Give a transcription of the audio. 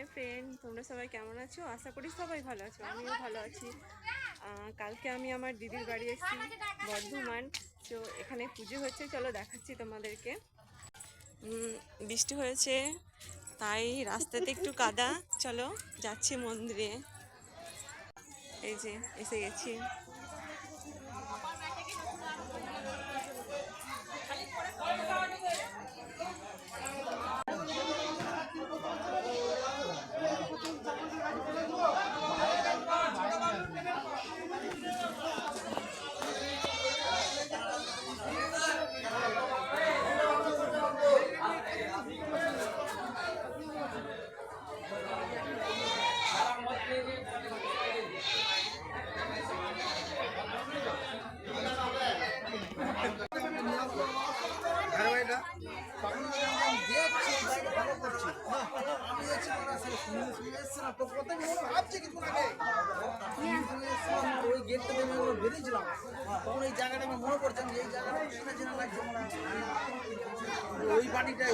Hi friend, তোমরা সবাই কেমন আছো? আশা করি সবাই ভালো আছো, আমিও ভালো আছি। কালকে আমি আমার দিদির বাড়ি এসেছি বর্ধমান। তো এখানে পুজো হচ্ছে, চলো দেখাচ্ছি তোমাদেরকে। বৃষ্টি হয়েছে তাই রাস্তাতে একটু কাদা, চলো যাচ্ছি মন্দিরে। এই যে এসে গেছি। ওই গেটটা দেখে বেরিয়েছিলাম, তখন এই জায়গাটা আমার মনে পড়ছে, এই জায়গাটা চেনা চেনা লাগছে, ওই বাড়িটাই